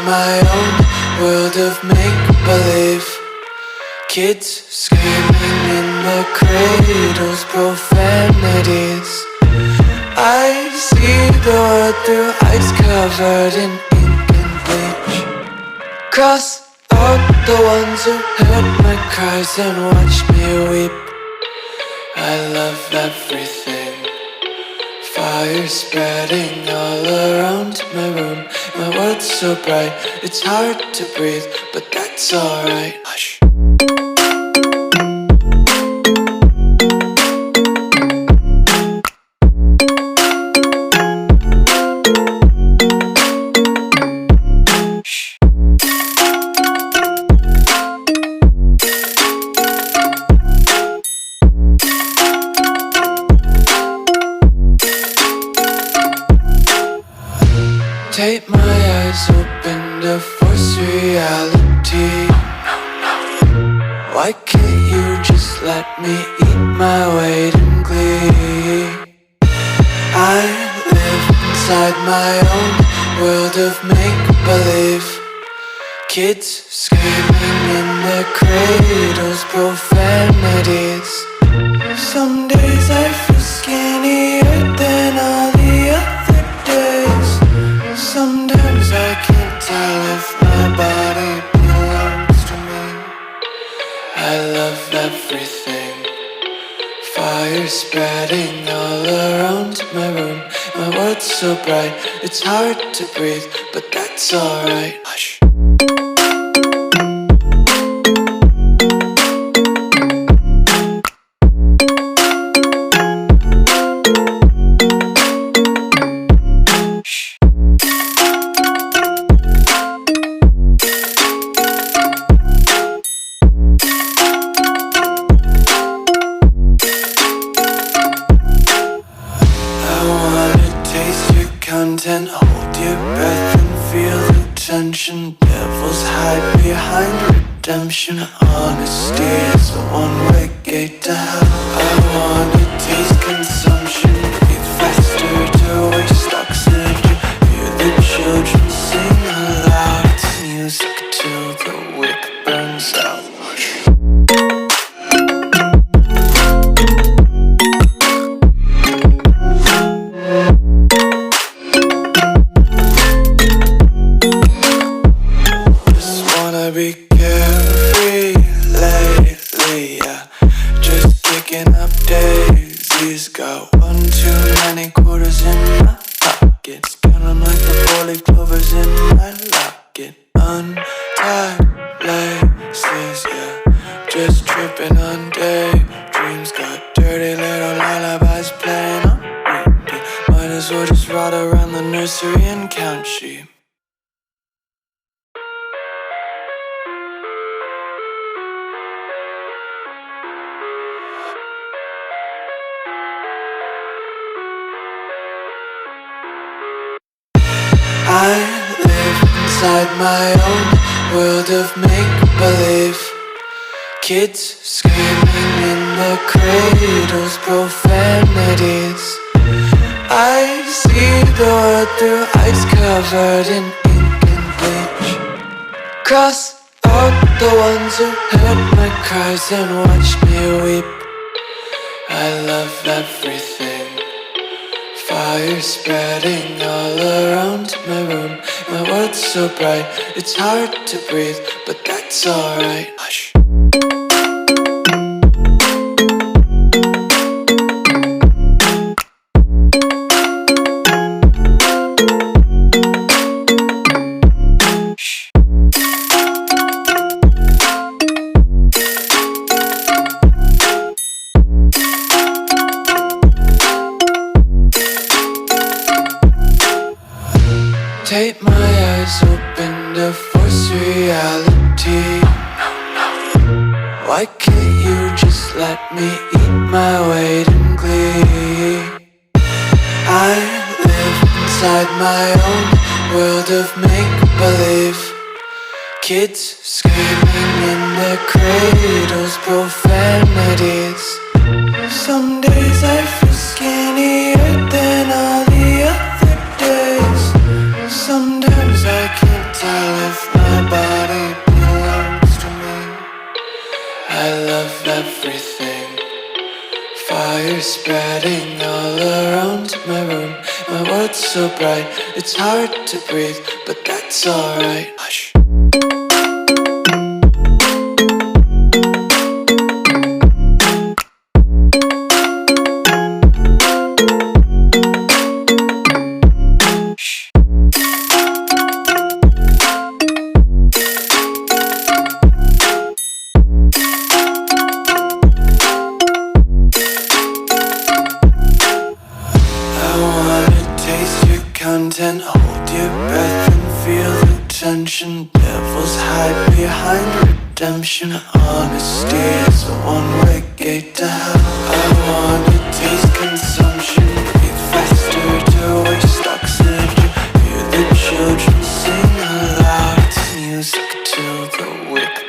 my own world of make-believe. Kids screaming in the cradles, profanities. I see the world through ice covered in ink and bleach. Cross out the ones who heard my cries and watched me weep. I love everything. Fire spreading all around my room. My world's so bright, it's hard to breathe, but that's alright. Hush. Tape my eyes open to force reality. Why can't you just let me eat my weight in glee? I live inside my own world of make-believe. Kids screaming in their cradles, profanities. Some days I feel skinnier than all the other days. Sometimes I can't tell if my body belongs to me. I love everything. Fire spreading all around my room. My world's so bright, it's hard to breathe, but that's alright. Hush. Content, hold your breath and feel the tension. Devils hide behind redemption. Honesty is a one-way gate to hell. I wanna taste consumption. Breathe faster to waste oxygen. Hear the children sing aloud. It's music till the wick burns out. Be carefree lately, yeah. Just picking up daisies. Got one too many quarters in my pockets. Counting like the 4-leaf clovers in my locket. Untied laces, yeah. Just tripping on daydreams. Got dirty little lullabies playing on repeat. Might as well just ride around the nursery and count sheep. I live inside my own world of make-believe. Kids screaming in their cradles, profanities. I see the world through ice covered in ink and bleach. Cross out the ones who heard my cries and watched me weep. I love everything. Fire spreading all around my room. My world's so bright, it's hard to breathe, but that's alright. Hush. Tape my eyes open to force reality. Why can't you just let me eat my weight in glee? I live inside my own world of make-believe. Kids screaming in their cradles, profanities. Some days I feel skinnier than all the other days. Sometimes I can't I live, my body belongs to me. I love everything. Fire spreading all around my room. My world's so bright, it's hard to breathe, but that's alright. Hush. Content, hold your breath and feel the tension. Devils hide behind redemption. Honesty is a one-way gate to hell. I wanna taste consumption. Breathe faster to waste oxygen. Hear the children sing aloud. It's music to the wicked.